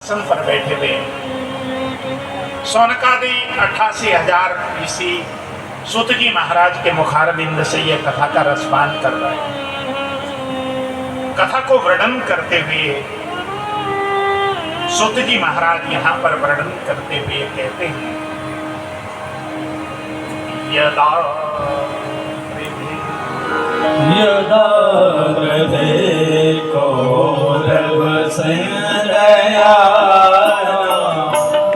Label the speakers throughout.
Speaker 1: आसन पर बैठे हुए शौनकादि 88,000 ऋषि सूत जी महाराज के मुखारबिंद से यह कथा का रसपान कर रहे हैं। कथा को वर्णन करते हुए सूत जी महाराज यहाँ पर वर्णन करते हुए कहते हैं, यदा
Speaker 2: हृदय कौरव संजया,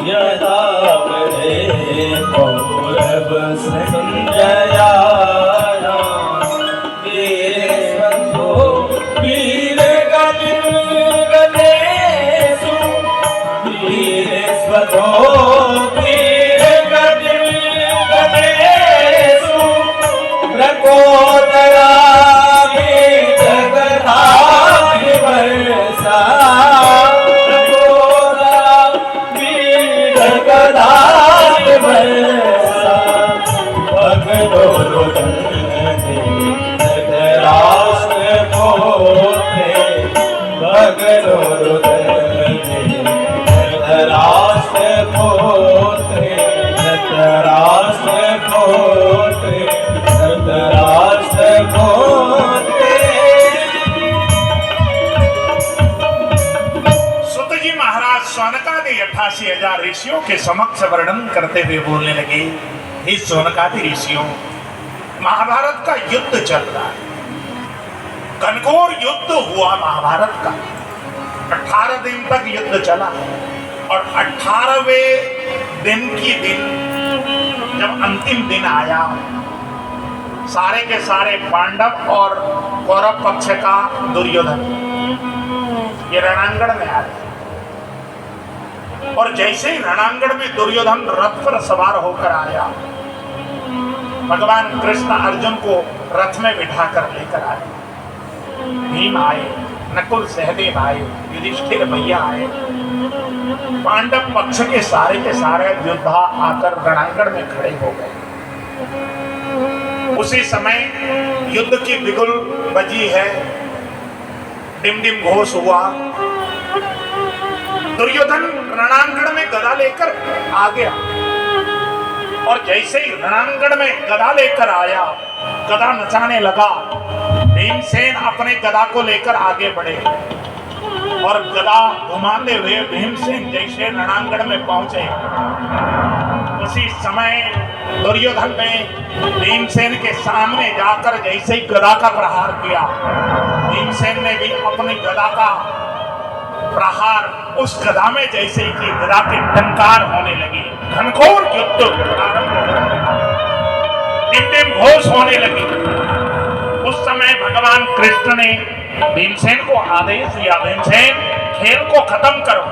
Speaker 2: यदा हृदय कौरव संजया, वीर गणेशु वीर स्वतो वीर गणेशु प्रकोदरा
Speaker 1: शौनकादि 88,000 ऋषियों के समक्ष वर्णन करते हुए बोलने लगे, हे शौनकादि ऋषियों, महाभारत का युद्ध चल रहा है, घनघोर युद्ध हुआ महाभारत का। 18 दिन तक युद्ध चला और 18वें दिन जब अंतिम दिन आया, सारे के सारे पांडव और कौरव पक्ष का दुर्योधन ये रणांगण में आए और जैसे ही रणांगण में दुर्योधन रथ पर सवार होकर आया, भगवान कृष्ण अर्जुन को रथ में बिठाकर लेकर आए। भीम आए, नकुल सहदेव आए, युधिष्ठिर भैया आए, पांडव पक्ष के सारे योद्धा आकर रणांगण में खड़े हो गए। उसी समय युद्ध की बिगुल बजी है, डिम डिम घोष हुआ। दुर्योधन रणांगण में गदा लेकर आ गया और जैसे ही रणांगण में गदा लेकर आया, गदा नचाने लगा। भीमसेन अपने गदा को लेकर आगे बढ़े और गदा घुमाते हुए भीमसेन जैसे रणांगण में पहुंचे, उसी समय दुर्योधन ने भीमसेन के सामने जाकर जैसे ही गदा का प्रहार किया, भीमसेन ने भी अपनी गदा का प्रहार उस गदा में जैसे कि गदा के टंकार होने लगी, घनघोर युद्ध आरंभ हो गया, डिम घोष होने लगी। उस समय भगवान कृष्ण ने भीमसेन को आदेश दिया, भीमसेन खेल को खत्म करो।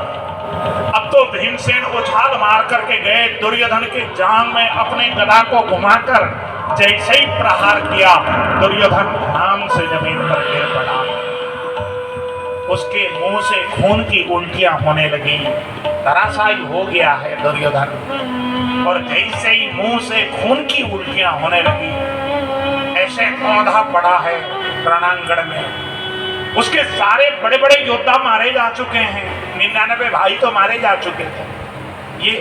Speaker 1: अब तो भीमसेन उछाल मार करके गए, दुर्योधन के जांग में अपने गदा को घुमाकर जैसे ही प्रहार किया, दुर्योधन नाम से जमीन पर गिर पड़ा। उसके मुंह से खून की उल्टियां होने लगी, धराशायी हो गया है दुर्योधन। और जैसे ही मुंह से खून की उल्टियां होने लगी, ऐसे औंधा पड़ा है रणांगण में। उसके सारे बड़े बड़े योद्धा मारे जा चुके हैं, 99 भाई तो मारे जा चुके थे। ये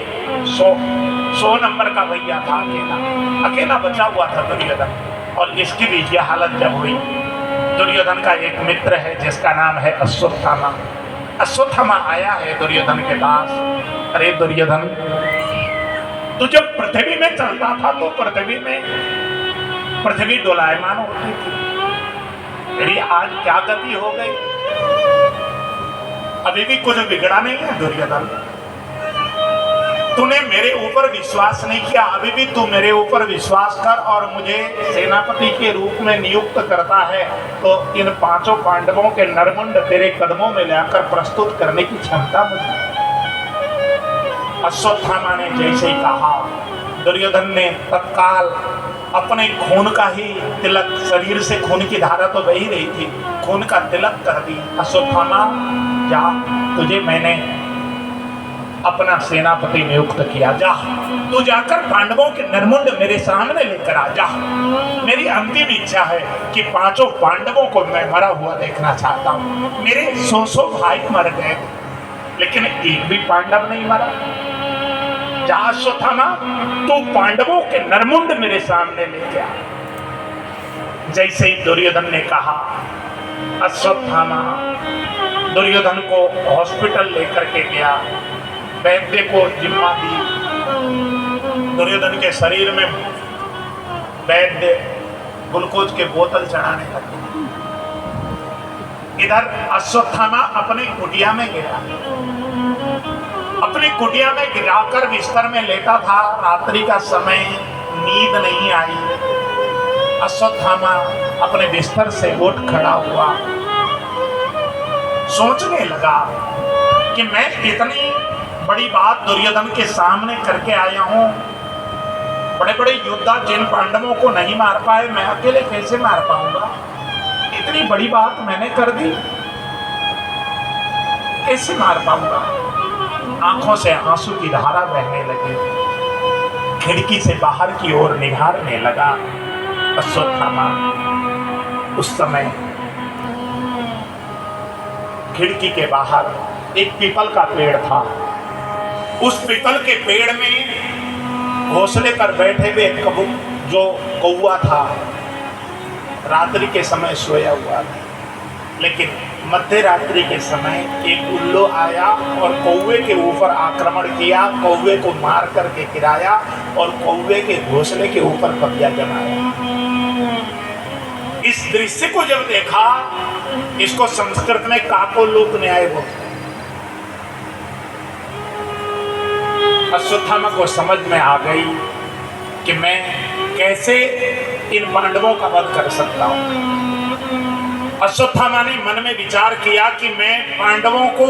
Speaker 1: 100 नंबर का भैया था, अकेला बचा हुआ था दुर्योधन। और इसकी भी यह हालत जब हुई, दुर्योधन का एक मित्र है जिसका नाम है अश्वत्थामा। अश्वत्थामा आया है दुर्योधन के पास, अरे दुर्योधन, तू जब पृथ्वी में चलता था तो पृथ्वी डोलायमान होती थी, तेरी आज क्या गति हो गई? अभी भी कुछ बिगड़ा नहीं है दुर्योधन? तूने मेरे ऊपर विश्वास नहीं किया, अभी भी तू मेरे ऊपर विश्वास कर और मुझे सेनापति के रूप में नियुक्त करता है तो इन 5 पांडवों के नरमुंड तेरे कदमों में लाकर प्रस्तुत करने की क्षमता मुझे। अश्वत्थामा ने जैसे ही कहा, दुर्योधन ने तत्काल अपने खून का ही तिलक, शरीर से खून की धारा तो बही रही थी, खून का तिलक कर दी। अश्वत्थामा जा, तुझे मैंने अपना सेनापति नियुक्त किया, जा तू जाकर पांडवों के नरमुंड मेरे सामने लेकर आ जा। मेरी अंतिम इच्छा है कि 5 पांडवों को मैं मरा हुआ देखना चाहता हूँ। मेरे 100 भाई मर गए, लेकिन एक भी पांडव नहीं मरा। जा अश्वत्थामा, तू पांडवों के नरमुंड मेरे सामने लेके आ। जैसे ही दुर्योधन ने कहा, अश्वत्थामा दुर्योधन को हॉस्पिटल लेकर के गया, वैद्य को जिम्मा दी। दुर्योधन के शरीर में वैद्य ग्लूकोज के बोतल चढ़ाने लगे। इधर अश्वत्थामा अपनी कुटिया में गया, अपनी कुटिया में गिराकर बिस्तर में लेटा था। रात्रि का समय, नींद नहीं आई। अश्वत्थामा अपने बिस्तर से उठ खड़ा हुआ, सोचने लगा कि मैं इतनी बड़ी बात दुर्योधन के सामने करके आया हूं। बड़े बड़े योद्धा जिन पांडवों को नहीं मार पाए, मैं अकेले कैसे मार पाऊंगा? इतनी बड़ी बात मैंने कर दी, कैसे मार पाऊंगा? आंखों से आंसू की धारा बहने लगी। खिड़की से बाहर की ओर निहारने लगा अश्वत्थामा। उस समय खिड़की के बाहर एक पीपल का पेड़ था। उस पीपल के पेड़ में घोंसले कर बैठे हुए जो कौवा था, रात्रि के समय सोया हुआ था। लेकिन मध्य रात्रि के समय एक उल्लू आया और कौवे के ऊपर आक्रमण किया, कौवे को मार करके गिराया और कौवे के घोंसले के ऊपर कब्जा जमाया। इस दृश्य को जब देखा, इसको संस्कृत में काकोलूक न्याय बोलते हैं। अश्वत्थामा को समझ में आ गई कि मैं कैसे इन पांडवों का वध कर सकता हूं। अश्वत्थामा ने मन में विचार किया कि मैं पांडवों को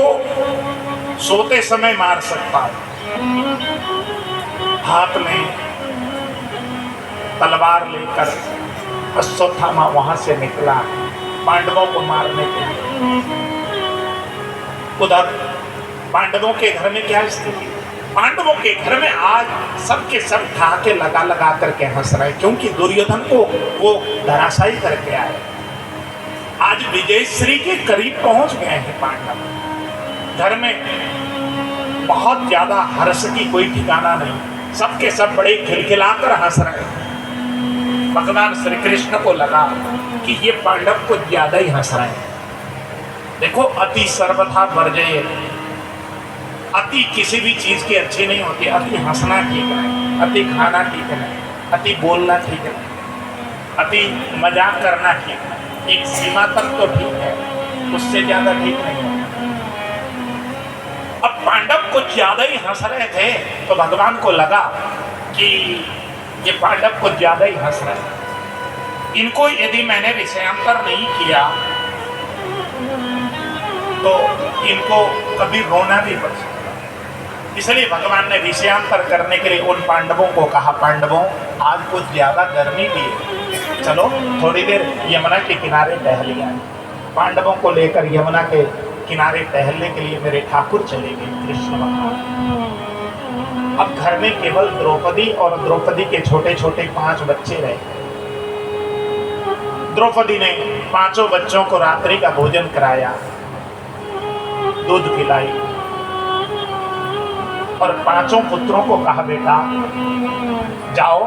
Speaker 1: सोते समय मार सकता हूं। हाथ में तलवार लेकर अश्वत्थामा वहां से निकला पांडवों को मारने के लिए। उधर पांडवों के घर में क्या स्थिति? पांडवों के घर में आज सबके सब ठहाके लगा लगा करके हंस रहे, क्योंकि दुर्योधन को वो धराशायी करके आए। आज विजयश्री के करीब पहुंच गए हैं पांडव। घर में बहुत ज्यादा हर्ष की कोई ठिकाना नहीं, सबके सब बड़े खिलखिलाकर हंस रहे। भगवान श्री कृष्ण को लगा कि ये पांडव को ज्यादा ही हंस रहे हैं। देखो, अति सर्वथा वर्जय, अति किसी भी चीज की अच्छी नहीं होती। अति हंसना ठीक है, अति खाना ठीक है, अति बोलना ठीक है, अति मजाक करना ठीक है, एक सीमा तक तो ठीक है, उससे ज्यादा ठीक नहीं है। अब पांडव कुछ ज्यादा ही हंस रहे थे तो भगवान को लगा कि ये पांडव कुछ ज्यादा ही हंस रहे हैं, इनको यदि मैंने विषयांतर नहीं किया तो इनको कभी रोना भी पड़ सकता। इसलिए भगवान ने विषयांतर करने के लिए उन पांडवों को कहा, पांडवों आज कुछ ज्यादा गर्मी भी है, चलो थोड़ी देर यमुना के किनारे टहल आए। पांडवों को लेकर यमुना के किनारे टहलने के लिए मेरे ठाकुर चले गए कृष्ण भगवान। अब घर में केवल द्रौपदी और द्रौपदी के छोटे छोटे 5 बच्चे रहे। द्रौपदी ने 5 बच्चों को रात्रि का भोजन कराया, दूध पिलाई और 5 पुत्रों को कहा, बेटा जाओ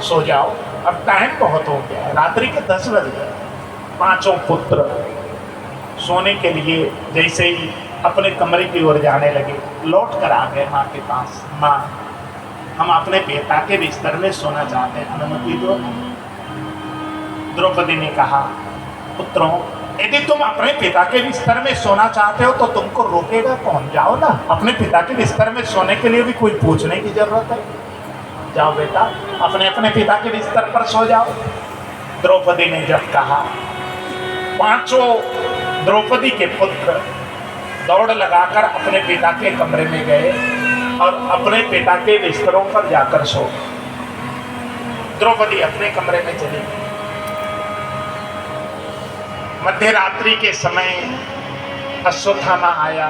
Speaker 1: सो जाओ, अब टाइम बहुत हो गया, रात्रि के 10 बज गए। 5 पुत्र सोने के लिए जैसे ही अपने कमरे की ओर जाने लगे, लौट कर आ गए माँ के पास। माँ, हम अपने पिता के बिस्तर में सोना चाहते हैं, अनुमति दो। द्रौपदी ने कहा, पुत्रों यदि तुम अपने पिता के बिस्तर में सोना चाहते हो तो तुमको रोकेगा कौन? जाओ ना, अपने पिता के बिस्तर में सोने के लिए भी कोई पूछने की जरूरत है। जाओ बेटा, अपने अपने पिता के बिस्तर पर सो जाओ। द्रौपदी ने जब कहा, 5 द्रौपदी के पुत्र दौड़ लगाकर अपने पिता के कमरे में गए और अपने पिता के बिस्तरों पर जाकर सो। द्रौपदी अपने कमरे में चली गई। मध्य रात्रि के समय अश्वत्थामा आया।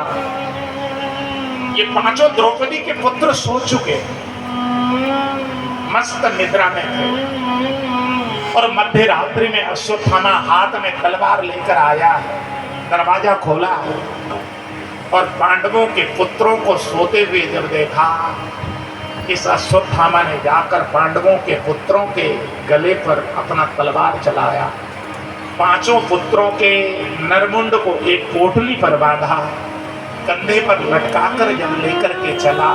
Speaker 1: ये 5 द्रौपदी के पुत्र सो चुके, मस्त निद्रा में थे और मध्य रात्रि में अश्वत्थामा हाथ में तलवार लेकर आया। दरवाजा खोला और पांडवों के पुत्रों को सोते हुए जब देखा, इस अश्वत्थामा ने जाकर पांडवों के पुत्रों के गले पर अपना तलवार चलाया, पांचों पुत्रों के नरमुंड को एक पोटली पर बांधा, कंधे पर लटकाकर जब लेकर के चला,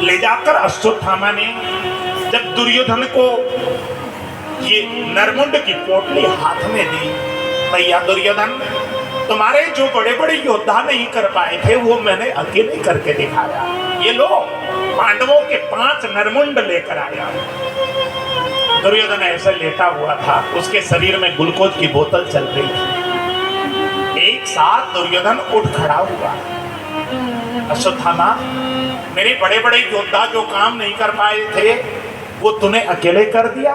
Speaker 1: ले जाकर अश्वत्थामा ने जब दुर्योधन को ये नरमुंड की पोटली हाथ में दी, भैया दुर्योधन, तुम्हारे जो बड़े बड़े योद्धा नहीं कर पाए थे वो मैंने अकेले करके दिखाया, ये लो पांडवों के 5 नरमुंड लेकर आया। दुर्योधन ऐसा लेटा हुआ था, उसके शरीर में ग्लूकोज की बोतल चल रही थी। एक साथ दुर्योधन उठ खड़ा हुआ, अश्वत्थामा, मेरे बड़े बड़े योद्धा जो काम नहीं कर पाए थे वो तूने अकेले कर दिया,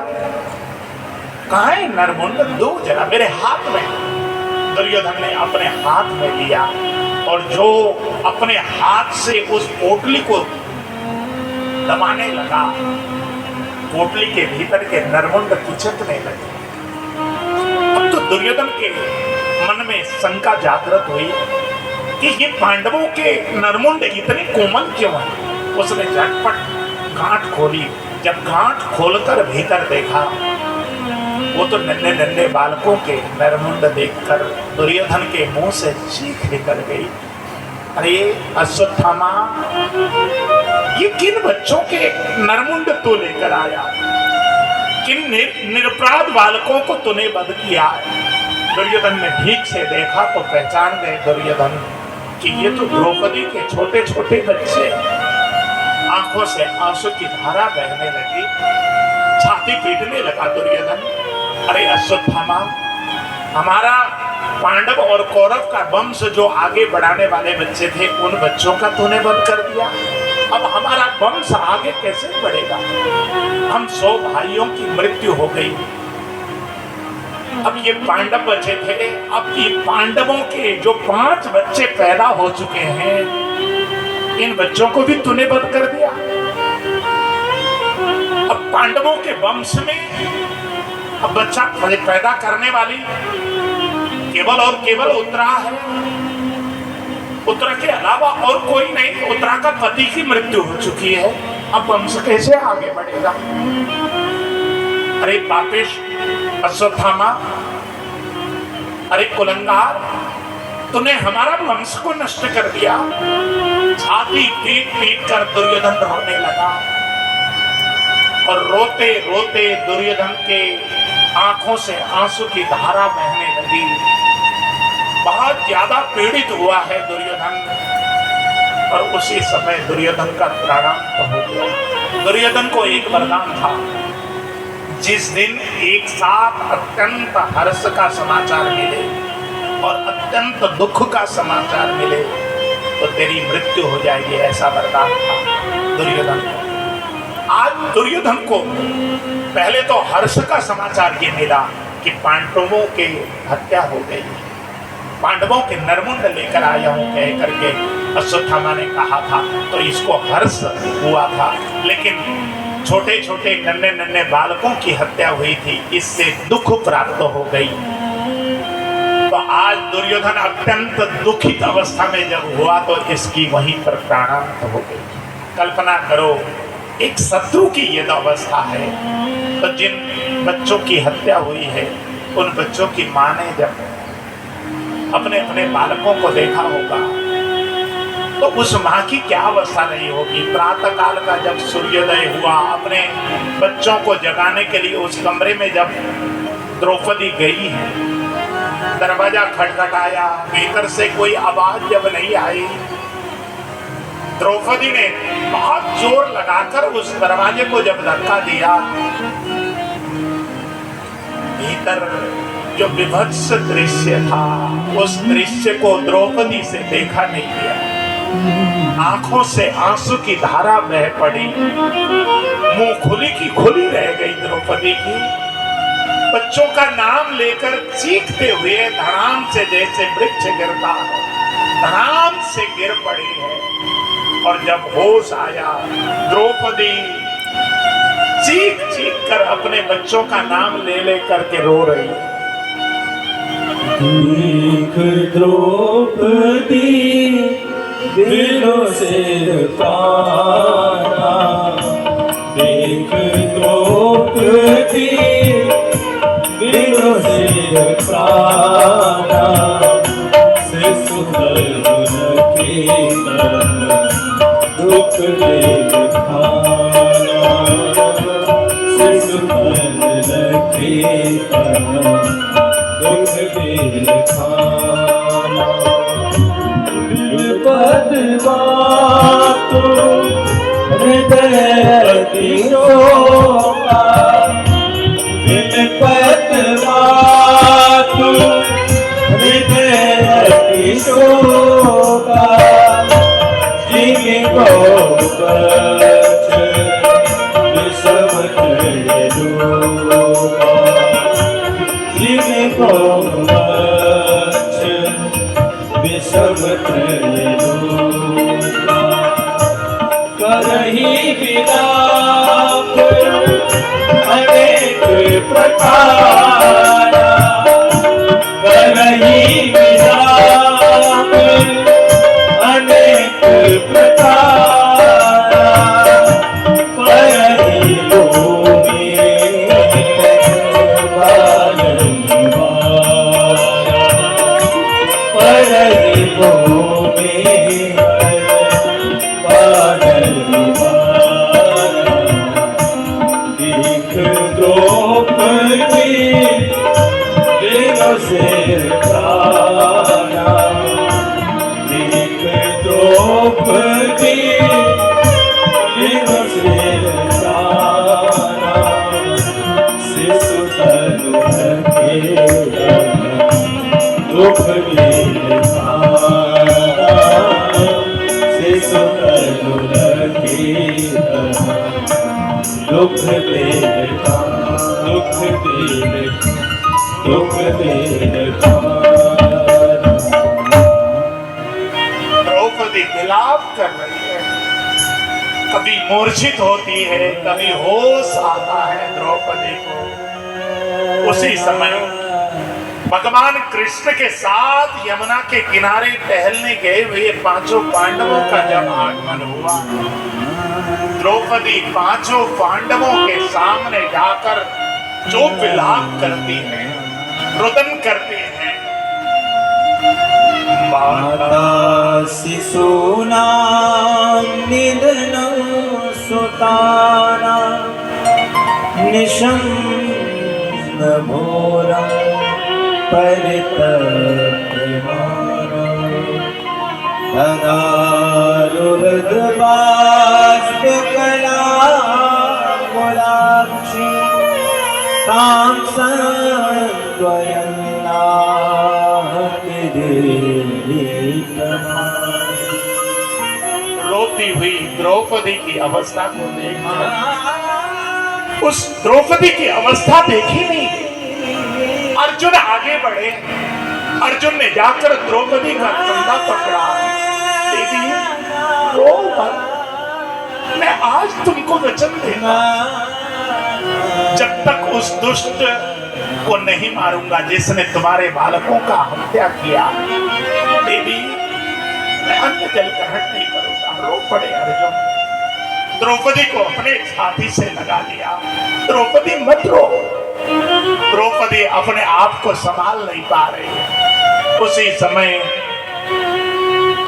Speaker 1: कहाँ है नरमुंड, दो जरा मेरे हाथ में। दुर्योधन ने अपने हाथ में लिया और जो अपने हाथ से उस पोटली को दबाने लगा, पोटली के भीतर के नरमुंड खिंचने लगे। अब तो दुर्योधन के मन में शंका जागृत हुई कि ये पांडवों के नरमुंड इतने कोमल क्यों हैं। उसने झटपट गांठ खोली, जब गांठ खोलकर भीतर देखा वो तो नन्हे नन्हे बालकों के नरमुंड देखकर दुर्योधन के मुंह से चीख निकल गई, अरे अश्वत्थामा, ये किन बच्चों के नरमुंड तू लेकर आया, किन निरपराध बालकों को तूने वध किया है। दुर्योधन ने ठीक से देखा तो पहचान गए दुर्योधन कि ये तो द्रौपदी के छोटे छोटे बच्चे। आंखों से आंसू की धारा बहने लगी, छाती पीटने लगा दुर्योधन, अरे अश्वत्थामा, हमारा पांडव और कौरव का वंश जो आगे बढ़ाने वाले बच्चे थे उन बच्चों का तूने वध कर दिया, अब हमारा वंश आगे कैसे बढ़ेगा। हम 100 भाइयों की मृत्यु हो गई, अब ये पांडव बचे थे, अब ये पांडवों के जो 5 बच्चे पैदा हो चुके हैं इन बच्चों को भी तूने वध कर दिया। अब पांडवों के वंश में अब बच्चा पैदा करने वाली केवल और केवल उत्तरा है, उत्तरा के अलावा और कोई नहीं। उत्तरा का पति की मृत्यु हो चुकी है, अब वंश कैसे आगे बढ़ेगा। अरे पापेश अश्वत्थामा, अरे कुलंगार, तूने हमारा वंश को नष्ट कर दिया। छाती पीट पीट कर दुर्योधन रोने लगा और रोते रोते दुर्योधन के आंखों से आंसू की धारा बहने लगी। बहुत ज्यादा पीड़ित हुआ है दुर्योधन और उसी समय दुर्योधन का प्राणांत हो गया। दुर्योधन को एक वरदान था, जिस दिन एक साथ अत्यंत हर्ष का समाचार मिले और अत्यंत दुख का समाचार मिले तो तेरी मृत्यु हो जाएगी, ऐसा वरदान था दुर्योधन को। आज दुर्योधन को पहले तो हर्ष का समाचार ये मिला कि पांडवों की हत्या हो गई, पांडवों के नरमुंड लेकर आया हूं कह करके अश्वत्थामा ने कहा था, तो इसको हर्ष हुआ था। लेकिन छोटे छोटे नन्हे नन्हे बालकों की हत्या हुई थी, इससे दुख प्राप्त हो गई। तो आज दुर्योधन अत्यंत दुखित अवस्था में जब हुआ तो इसकी वहीं पर प्राणांत हो गई। कल्पना करो, एक शत्रु की यह अवस्था है, तो जिन बच्चों की हत्या हुई है उन बच्चों की मां ने जब अपने अपने बालकों को देखा होगा तो उस मां की क्या अवस्था नहीं होगी। प्रातः काल का जब सूर्योदय हुआ, अपने बच्चों को जगाने के लिए उस कमरे में जब द्रौपदी गई है, दरवाजा खटखटाया, भीतर से कोई आवाज जब नहीं आई, द्रौपदी ने बहुत जोर लगाकर उस दरवाजे को जब धक्का दिया, भीतर जो विभत्स दृश्य था उस दृश्य को द्रौपदी से देखा नहीं गया। आंखों से आंसू की धारा बह पड़ी, मुंह खुली की खुली रह गई द्रौपदी की। बच्चों का नाम लेकर चीखते हुए धड़ाम से जैसे वृक्ष गिरता है, धड़ाम से गिर पड़ी है। और जब होश आया, द्रौपदी चीख चीख कर अपने बच्चों का नाम ले ले करके रो रही है।
Speaker 2: देख द्रौपदी दिलों से काना, देख द्रौपदी दिलों से काना, शिशुधर्म के दुख देख खाना, शिशुधर्म के दुख देख खाना। पद्मातु हृदय शोका, पद्मातु हृदय शोका, जिनको बच विषम त्रयलोका, जिनको बच विषम त्रयलोका, करही विलाप अनेक प्रकार, करही विलाप अनेक प्रकार, करही लोगे बारंबार, करही लोगे देख द्रौपदी दिलों से काना, देख द्रौपदी दिलों से काना, शिशुधर्म के दुख देख खाना, शिशुधर्म के दुख देख दुख देख दुख देख।
Speaker 1: द्रौपदी विलाप कर रही है, कभी मूर्छित होती है, कभी होश आता है द्रौपदी को। उसी समय भगवान कृष्ण के साथ यमुना के किनारे टहलने गए हुए पांचों पांडवों का जब आगमन हुआ, द्रौपदी पांचों पांडवों के सामने जाकर जो विलाप करती है, रुदन करती है।
Speaker 2: माता शिशूनां निधनं सुतानां निशम्न घोरं परितप्यमानं, तदारुहृद्बाष्पकलाकुलाक्षी तां
Speaker 1: रोती हुई द्रौपदी की अवस्था को देखकर, उस द्रौपदी की अवस्था देखी नहीं। अर्जुन आगे बढ़े, अर्जुन ने जाकर द्रौपदी का कंधा पकड़ा। देवी रो मत, मैं आज तुमको वचन देता, जब तक उस दुष्ट को नहीं मारूंगा जिसने तुम्हारे बालकों का हत्या किया, देवी मैं अन्न जल ग्रहण नहीं करूंगा। रो पड़े अर्जुन, द्रौपदी को अपने छाती से लगा लिया। द्रौपदी मत रो। द्रौपदी अपने आप को संभाल नहीं पा रही है। उसी समय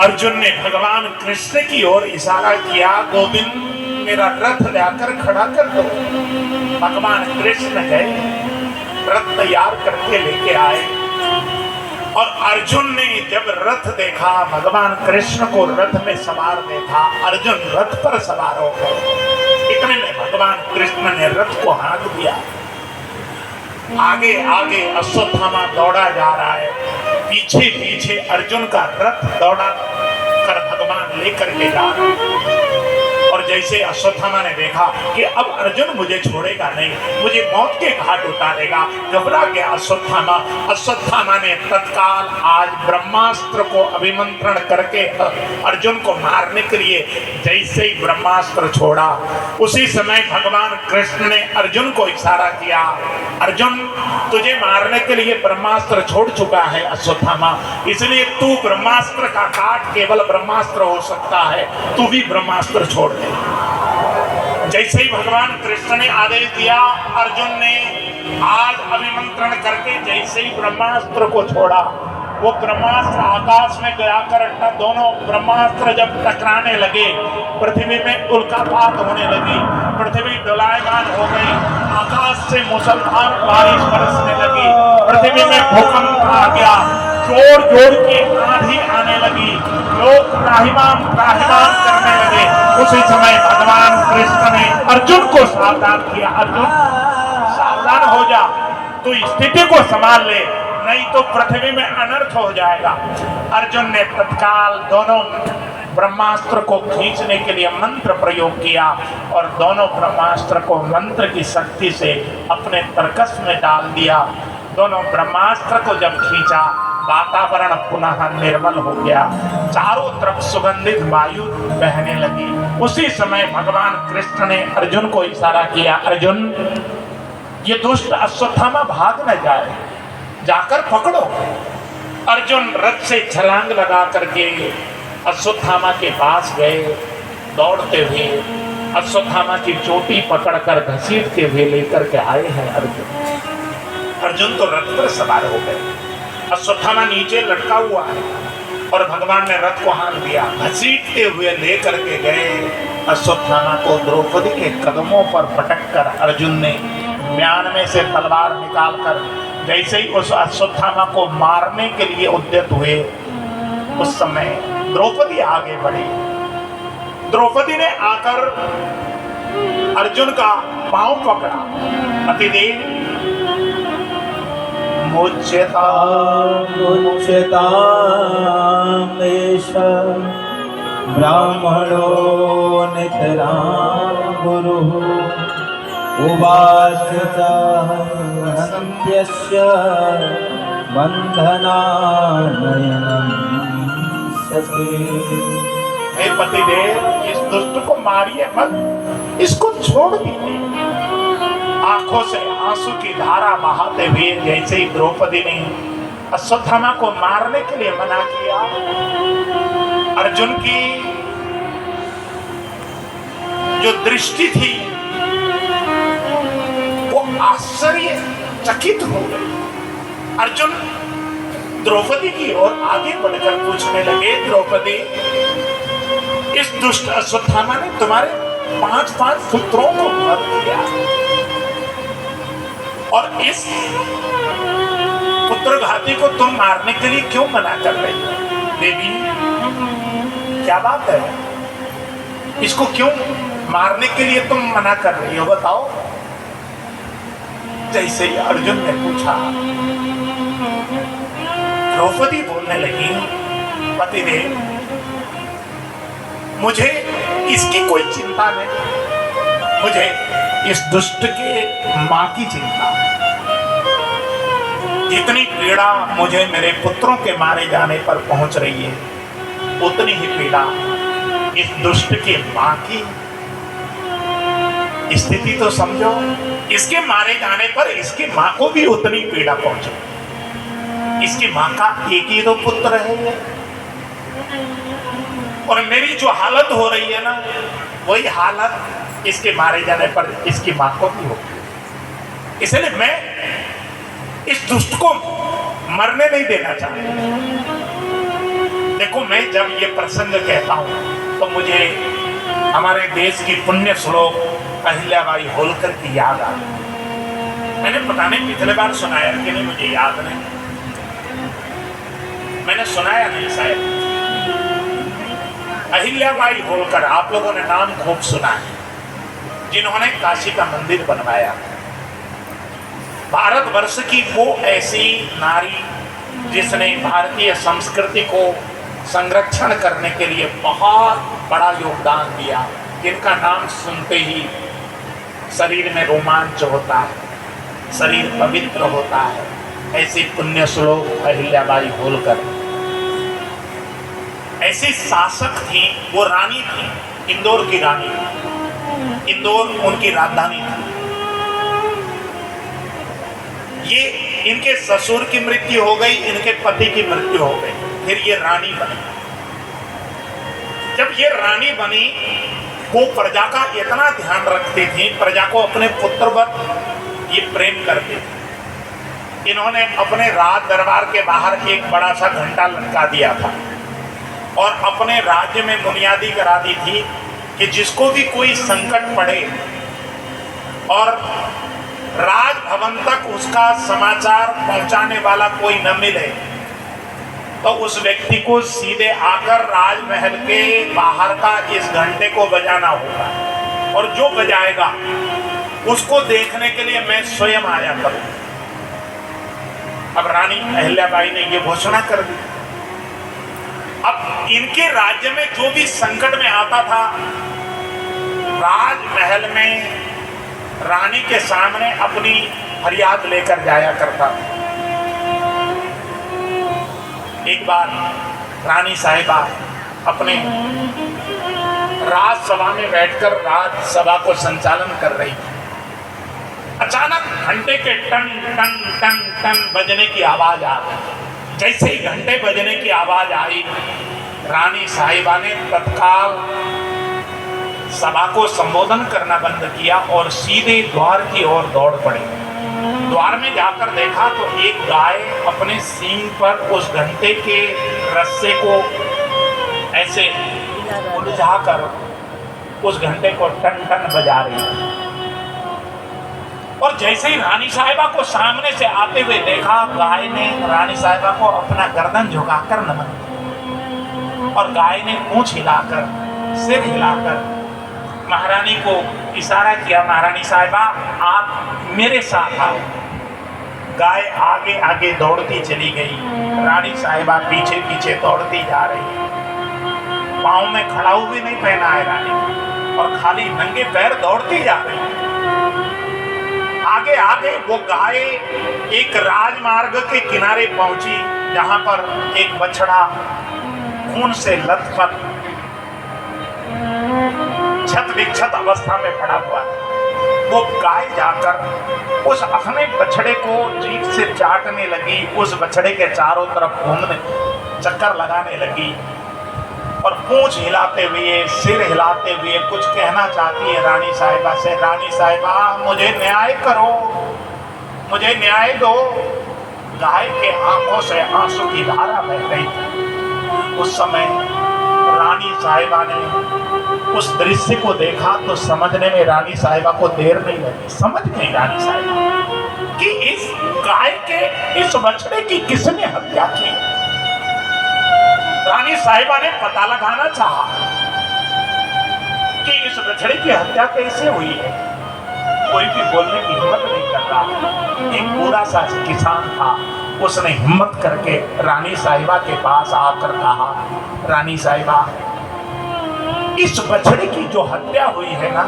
Speaker 1: अर्जुन ने भगवान कृष्ण की ओर इशारा किया, गोविंद मेरा रथ लाकर खड़ा कर दो। भगवान कृष्ण गए, रथ तैयार करके लेके आए, और अर्जुन ने जब रथ देखा, भगवान कृष्ण को रथ में सवार देखा, अर्जुन रथ पर सवार हो गए। इतने में भगवान कृष्ण ने रथ को हाँक दिया। आगे आगे अश्वत्थामा दौड़ा जा रहा है, पीछे पीछे अर्जुन का रथ दौड़ा कर भगवान लेकर के जा रहे हैं। और जैसे अश्वत्थामा ने देखा कि अब अर्जुन मुझे छोड़ेगा नहीं, मुझे मौत के घाट उतारेगा, घबरा गया अश्वत्थामा ने तत्काल आज ब्रह्मास्त्र को अभिमंत्रण करके अर्जुन को मारने के लिए जैसे ही ब्रह्मास्त्र छोड़ा, उसी समय भगवान कृष्ण ने अर्जुन को इशारा किया, अर्जुन तुझे मारने के लिए ब्रह्मास्त्र छोड़ चुका है अश्वत्थामा, इसलिए तू ब्रह्मास्त्र का काट केवल ब्रह्मास्त्र हो सकता है, तू भी ब्रह्मास्त्र छोड़ दे। जैसे ही भगवान कृष्ण ने आदेश दिया, अर्जुन ने आज अभिमंत्रण करके जैसे ही ब्रह्मास्त्र को छोड़ा, वो ब्रह्मास्त्र आकाश में गया कर दोनों ब्रह्मास्त्र जब टकराने लगे, पृथ्वी में उल्कापात होने लगी, पृथ्वी डोलायमान हो गई, आकाश से मूसलाधार बारिश बरसने लगी, पृथ्वी में भूकंप आ गया, जोर जोर की आंधी आने लगी, लोग त्राहिमाम करने लगे। उसी समय भगवान कृष्ण ने अर्जुन को सावधान किया, अर्जुन सावधान हो जा, तू स्थिति को संभाल ले, नहीं तो पृथ्वी में अनर्थ हो जाएगा। अर्जुन ने तत्काल दोनों ब्रह्मास्त्र को खींचने के लिए मंत्र प्रयोग किया और दोनों ब्रह्मास्त्र को मंत्र की शक्ति से अपने तरकस में डाल दिया। दोनों ब्रह्मास्त्र को जब खींचा, वातावरण पुनः निर्मल हो गया, चारों तरफ सुगंधित वायु बहने लगी। उसी समय भगवान कृष्ण ने अर्जुन को इशारा किया, अर्जुन ये दुष्ट अश्वत्थामा भाग न जाए, जाकर पकड़ो। अर्जुन रथ से छलांग लगा करके अश्वत्थामा के पास गए, दौड़ते हुए अश्वत्थामा की चोटी पकड़कर घसीटते हुए लेकर के आए हैं अर्जुन तो रथ पर सवार हो गए, अश्वत्थामा नीचे लटका हुआ है और भगवान ने रथ को हाँक दिया, घसीटते हुए लेकर के गए अश्वत्थामा को। द्रौपदी के कदमों पर पटक कर अर्जुन ने म्यान में से तलवार निकालकर जैसे ही उस अश्वत्थामा को मारने के लिए उद्यत हुए, उस समय द्रौपदी आगे बढ़ी। द्रौपदी ने आकर अर्जुन का पांव पकड़ा, पतिदेव मुच्यतामेष
Speaker 2: ब्राह्मणो नितरां गुरुः उवाच हन्त्यस्य बन्धनानयनं सखी।
Speaker 1: हे पतिदेव, इस दुष्ट को मारिए मत, इसको छोड़ दीजिए। आंखों से आंसू की धारा बहाते हुए जैसे ही द्रौपदी ने अश्वत्थामा को मारने के लिए मना किया, अर्जुन की जो दृष्टि थी वो आश्चर्य चकित हो गई। अर्जुन द्रौपदी की ओर आगे बढ़कर पूछने लगे, द्रौपदी, इस दुष्ट अश्वत्थामा ने तुम्हारे 5 पुत्रों को वध किया और इस पुत्रघाती को तुम मारने के लिए क्यों मना कर रही हो? देवी, क्या बात है? इसको क्यों मारने के लिए तुम मना कर रही हो, बताओ। जैसे ही अर्जुन ने पूछा, द्रौपदी बोलने लगी, पतिदेव, मुझे इसकी कोई चिंता नहीं, मुझे इस दुष्ट के मां की चिंता है। जितनी पीड़ा मुझे मेरे पुत्रों के मारे जाने पर पहुंच रही है, उतनी ही पीड़ा इस दुष्ट के मां की। स्थिति तो समझो, इसके मारे जाने पर इसकी मां को भी उतनी पीड़ा पहुंचे। इसकी मां का एक ही तो पुत्र है और मेरी जो हालत हो रही है ना, वही हालत इसके मारे जाने पर इसकी मां को भी होगी। इसलिए मैं इस दुष्ट को मरने नहीं देना चाहता। देखो, मैं जब ये प्रसंग कहता हूं तो मुझे हमारे देश की पुण्य श्लोक अहिल्याबाई होलकर की याद आ गई। मैंने पता नहीं पिछले बार सुनाया कि नहीं, मुझे याद नहीं, मैंने सुनाया नहीं शायद। अहिल्याबाई होलकर, आप लोगों ने नाम खूब सुना है, जिन्होंने काशी का मंदिर बनवाया। भारतवर्ष की वो ऐसी नारी जिसने भारतीय संस्कृति को संरक्षण करने के लिए बहुत बड़ा योगदान दिया। जिनका नाम सुनते ही शरीर में रोमांच होता है, शरीर पवित्र होता है, ऐसी पुण्य श्लोक अहिल्याबाई होलकर। ऐसी शासक थी, वो रानी थी, इंदौर की रानी, इंदौर उनकी राजधानी थी। ये इनके ससुर की मृत्यु हो गई, इनके पति की मृत्यु हो गई, फिर ये रानी बनी। जब ये रानी बनी, वो प्रजा का इतना ध्यान रखती थी, प्रजा को अपने पुत्रवत ये प्रेम करती थी। इन्होंने अपने राज दरबार के बाहर एक बड़ा सा घंटा लटका दिया था और अपने राज्य में बुनियादी करा दी थी कि जिसको भी कोई संकट पड़े और राजभवन तक उसका समाचार पहुंचाने वाला कोई न मिले, तो उस व्यक्ति को सीधे आकर राजमहल के बाहर का इस घंटे को बजाना होगा, और जो बजाएगा उसको देखने के लिए मैं स्वयं आया करूं। अब रानी अहिल्याबाई ने यह घोषणा कर दी। अब इनके राज्य में जो भी संकट में आता था, राजमहल में रानी के सामने अपनी फरियाद लेकर जाया करता था। एक बार रानी साहिबा अपने राजसभा में बैठकर राजसभा को संचालन कर रही थी। अचानक घंटे के टन टन टन टन बजने की आवाज आ गई। जैसे ही घंटे बजने की आवाज आई, रानी साहिबा ने तत्काल सभा को संबोधन करना बंद किया और सीधे द्वार की ओर दौड़ पड़ी। द्वार में जाकर देखा तो एक गाय अपने सींग पर उस घंटे के रस्से को ऐसे उलझाकर उस घंटे को टन टन बजा रही थी। और जैसे ही रानी साहिबा को सामने से आते हुए देखा, गाय ने रानी साहिबा को अपना गर्दन झुकाकर नमन किया और गाय ने पूंछ हिलाकर, सिर हिलाकर महारानी को इशारा किया, महारानी साहिबा आप मेरे साथ आओ। गाय आगे आगे दौड़ती चली गई, रानी साहिबा पीछे पीछे दौड़ती जा रही है। पाँव में खड़ाऊ भी नहीं पहना है रानी और खाली नंगे पैर दौड़ती जा रही है। आगे आगे वो गाय एक राजमार्ग के किनारे पहुंची, जहां पर एक बछड़ा खून से लथपथ छत विक्षत अवस्था में पड़ा हुआ था। वो गाय जाकर उस अपने बछड़े को जीभ से चाटने लगी, उस बछड़े के चारों तरफ घूमने चक्कर लगाने लगी और पूंछ हिलाते हुए, सिर हिलाते हुए कुछ कहना चाहती है रानी साहिबा से। रानी साहिबा मुझे न्याय करो, मुझे न्याय दो। गाय के आंखों से आंसू की धारा बह रही थी। उस समय रानी साहिबा ने उस दृश्य को देखा तो समझने में रानी साहिबा को देर नहीं लगी। समझ गई रानी साहिबा कि इस गाय के, इस बछड़े की किसने हत्या की। रानी साहिबा ने पता लगाना चाहा कि इस बछड़े की हत्या कैसे हुई है। कोई भी बोलने की हिम्मत नहीं कर रहा। एक बूढ़ा सा किसान था, उसने हिम्मत करके रानी साहिबा के पास आकर कहा, रानी साहिबा इस बछड़े की जो हत्या हुई है ना,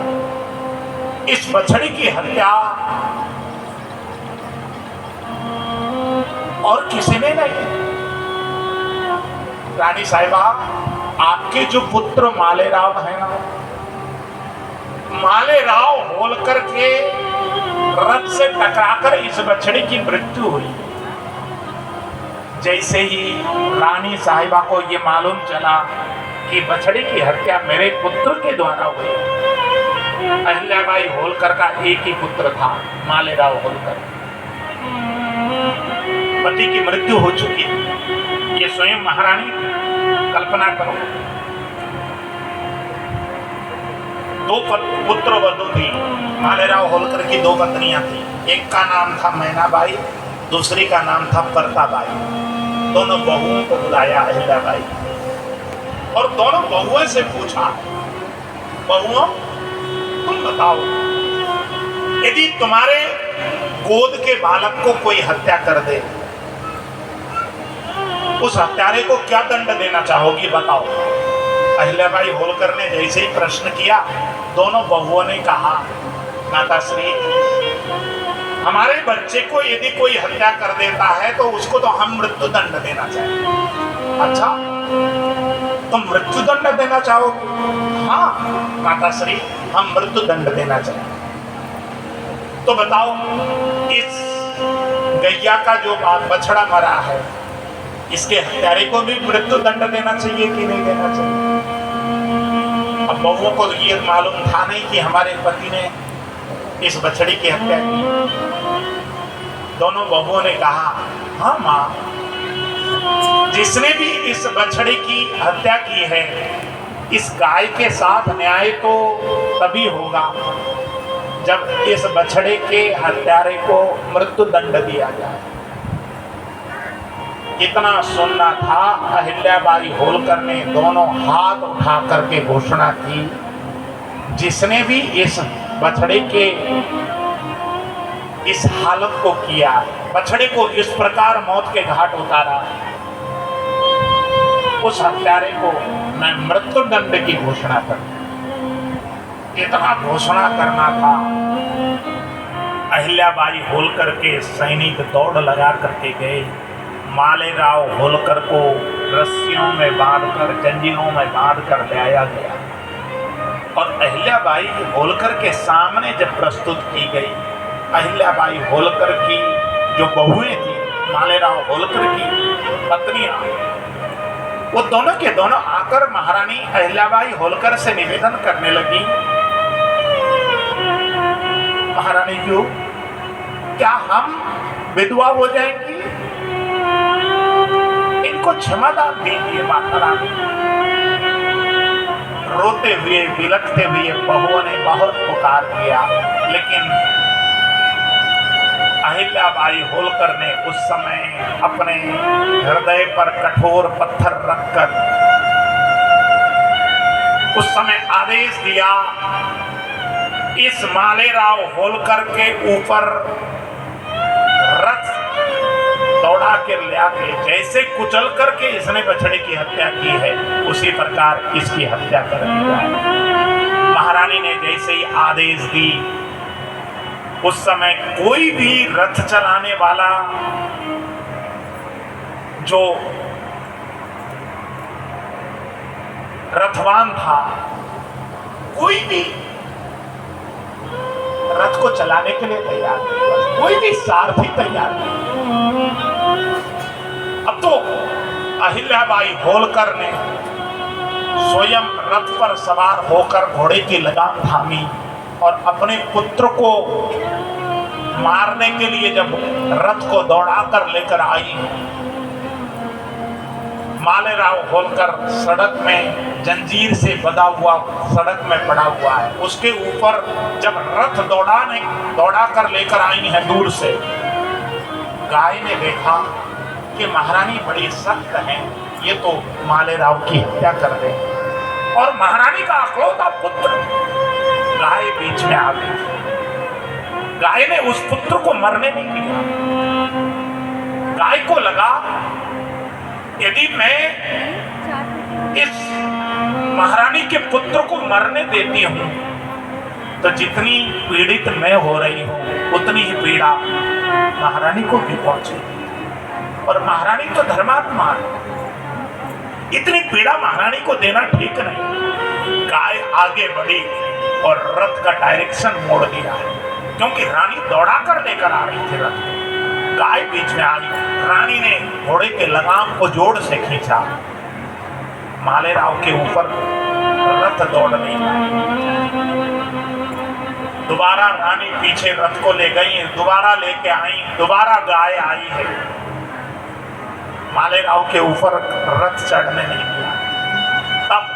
Speaker 1: इस बछड़े की हत्या और किसी ने नहीं। रानी साहिबा आपके जो पुत्र मालेराव है ना, मालेराव होलकर के रथ से टकराकर इस बछड़े की मृत्यु हुई। जैसे ही रानी साहिबा को ये मालूम चला कि बछड़े की हत्या मेरे पुत्र के द्वारा हुई, अहिल्याबाई होलकर का एक ही पुत्र था, मालेराव होलकर, पति की मृत्यु हो चुकी थी। ये स्वयं महारानी, कल्पना करो, दो पुत्र वधु थी। मालेराव होलकर की दो पत्नियां थी, एक का नाम था मैनाबाई, दूसरी का नाम था परताबाई। दोनों बहुओं को बुलाया अहिल्याबाई और दोनों बहुओं से पूछा, बहुओं तुम बताओ, यदि तुम्हारे गोद के बालक को कोई हत्या कर दे, उस हत्यारे को क्या दंड देना चाहोगी, बताओ। अहिल्याबाई होलकर ने जैसे ही प्रश्न किया, दोनों बहुओं ने कहा, माताश्री, हमारे बच्चे को यदि कोई हत्या कर देता है तो उसको तो हम मृत्यु दंड देना चाहिए। अच्छा, तुम मृत्यु दंड देना चाहोगे? हाँ माताश्री, हम मृत्यु दंड देना चाहिए। तो बताओ, इस गैया का जो बछड़ा मरा है, इसके हत्यारे को भी मृत्यु दंड देना चाहिए कि नहीं देना चाहिए? अब बहुओं को ये मालूम था नहीं कि हमारे पति ने इस बछड़ी की हत्या की। दोनों बहुओं ने कहा, हाँ माँ, जिसने भी इस बछड़ी की हत्या की है, इस गाय के साथ न्याय तो तभी होगा जब इस बछड़े के हत्यारे को मृत्यु दंड दिया जाए। इतना सुनना था, अहिल्याबाई होलकर ने दोनों हाथ उठा करके घोषणा की, जिसने भी इस बछड़े के इस हालत को किया, बछड़े को इस प्रकार मौत के घाट उतारा, उस हत्यारे को मैं मृत्यु दंड की घोषणा कर। इतना घोषणा करना था। अहिल्याबाई होलकर के सैनिक दौड़ लगा करके गए। मालेराव होलकर को रस्सियों में बांधकर, जंजीरों में बांधकर लाया गया और अहिल्याबाई होलकर के सामने जब प्रस्तुत की गई, अहिल्याबाई होलकर की जो बहुएं थी, मालेराव होलकर की पत्नियां, वो दोनों के दोनों आकर महारानी अहिल्याबाई होलकर से निवेदन करने लगी, महारानी जी, क्या हम विधवा हो जाएंगी? इनको क्षमादान दीजिए माता रानी। रोते हुए, बिलखते हुए बहुओं ने बहुत पुकार किया, लेकिन अहिल्याबाई होलकर ने उस समय अपने हृदय पर कठोर पत्थर रखकर उस समय आदेश दिया, इस मालेराव होलकर के ऊपर रथ दौड़ा के लिया के जैसे कुचल करके इसने बछड़े की हत्या की है, उसी प्रकार इसकी हत्या कर दी जाए। महारानी ने जैसे ही आदेश दी, उस समय कोई भी रथ चलाने वाला जो रथवान था, कोई भी रथ को चलाने के लिए तैयार नहीं, कोई भी सारथी तैयार नहीं। अब तो अहिल्याबाई होलकर ने स्वयं रथ पर सवार होकर घोड़े की लगाम थामी और अपने पुत्र को मारने के लिए जब रथ को दौड़ाकर लेकर आई, मालेराव होलकर सड़क में जंजीर से बंधा हुआ सड़क में पड़ा हुआ है। उसके ऊपर जब रथ दौड़ा कर लेकर आई है दूर से, गाय ने देखा कि महारानी बड़ी सख्त है, ये तो मालेराव की हत्या कर दे। और महारानी का अकलौता पुत्र, गाय बीच में आ गई। गाय ने उस पुत्र को मरने नहीं दिया। गाय को लगा, यदि मैं इस महारानी के पुत्र को मरने देती हूं तो जितनी पीड़ित मैं हो रही हूं, उतनी ही पीड़ा महारानी को भी पहुंचेगी। और महारानी तो धर्मात्मा है, इतनी पीड़ा महारानी को देना ठीक नहीं। गाय आगे बढ़ी और रथ का डायरेक्शन मोड़ दिया है, क्योंकि रानी दौड़ा कर लेकर आ रही थी रथ। गाय बीच में आई, रानी ने घोड़े के लगाम को जोर से खींचा, मालेराव के ऊपर रथ दौड़ नहीं। दोबारा रानी पीछे रथ को ले गई, दोबारा लेके आई, दोबारा गाय आई है, मालेराव के ऊपर रथ चढ़ने नहीं दिया। तब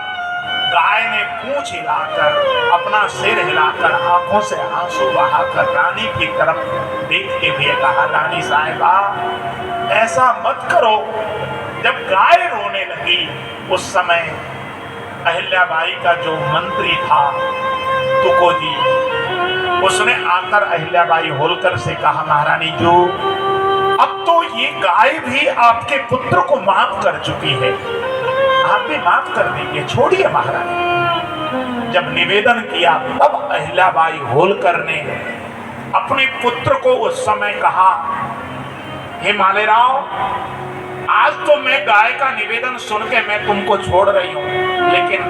Speaker 1: गाय ने पूंछ हिलाकर, अपना सिर हिलाकर, आंखों से आंसू बहाकर रानी की तरफ देखते हुए कहा, रानी साहिबा ऐसा मत करो। जब गाय रोने लगी, उस समय अहिल्याबाई का जो मंत्री था तुकोजी, उसने आकर अहिल्याबाई होलकर से कहा, महारानी जो अब तो ये गाय भी आपके पुत्र को माफ कर चुकी है, आप भी माफ कर दीजिए, छोड़िए महारानी। जब निवेदन किया तब अहिल्याबाई होलकर ने अपने पुत्र को उस समय कहा, हे मालेराव, आज तो मैं गाय का निवेदन सुन के मैं तुमको छोड़ रही हूं, लेकिन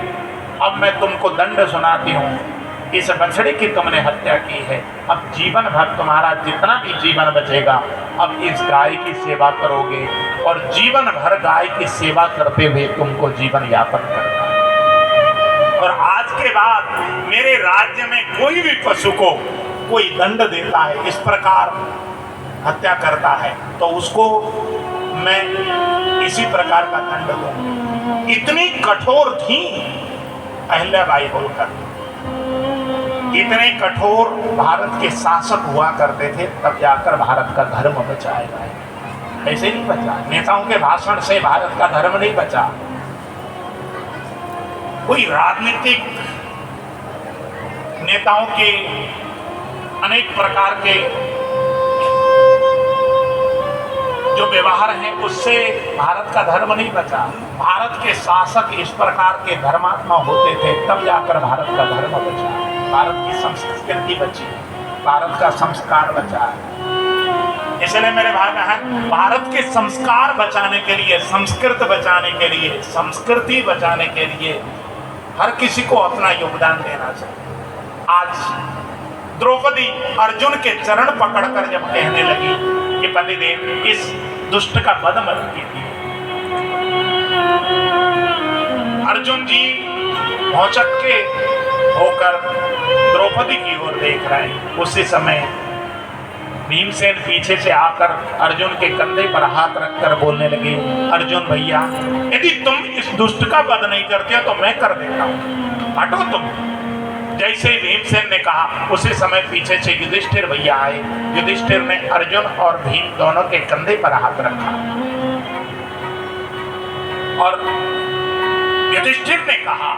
Speaker 1: अब मैं तुमको दंड सुनाती हूं। इस बछड़े की तुमने हत्या की है, अब जीवन भर तुम्हारा जितना भी जीवन बचेगा अब इस गाय की सेवा करोगे और जीवन भर गाय की सेवा करते हुए तुमको जीवन यापन करना है। और आज के बाद मेरे राज्य में कोई भी पशु को कोई दंड देता है, इस प्रकार हत्या करता है, तो उसको मैं इसी प्रकार का दंड दूंगी। इतनी कठोर थी अहिल्याबाई होलकर, इतने कठोर भारत के शासक हुआ करते थे, तब जाकर भारत का धर्म बचाएगा। ऐसे नहीं बचा, नेताओं के भाषण से भारत का धर्म नहीं बचा। कोई राजनीतिक नेताओं के अनेक प्रकार के जो व्यवहार है उससे भारत का धर्म नहीं बचा। भारत के शासक इस प्रकार के धर्मात्मा होते थे, तब जाकर भारत का धर्म बचा, भारत की संस्कृति बची, भारत का संस्कार बचा। इसलिए मेरे भाई बहन, भारत के संस्कार बचाने के लिए, संस्कृत बचाने के लिए, संस्कृति बचाने के लिए हर किसी को अपना योगदान देना चाहिए। आज द्रौपदी अर्जुन के चरण पकड़कर जब कहने लगी कि पतिदेव इस दुष्ट का वध मत कीजिए, अर्जुन जी भौचक्के होकर द्रौपदी की ओर देख रहे हैं। उसी समय भीमसेन पीछे से आकर अर्जुन के कंधे पर हाथ रखकर बोलने लगे, अर्जुन भैया, यदि तुम इस दुष्ट का वध नहीं करते हो तो मैं कर देता हूं, हटो तुम। जैसे ही भीमसेन ने कहा, उसी समय पीछे से युधिष्ठिर भैया आए। युधिष्ठिर ने अर्जुन और भीम दोनों के कंधे पर हाथ रखा और युधिष्ठिर ने कहा,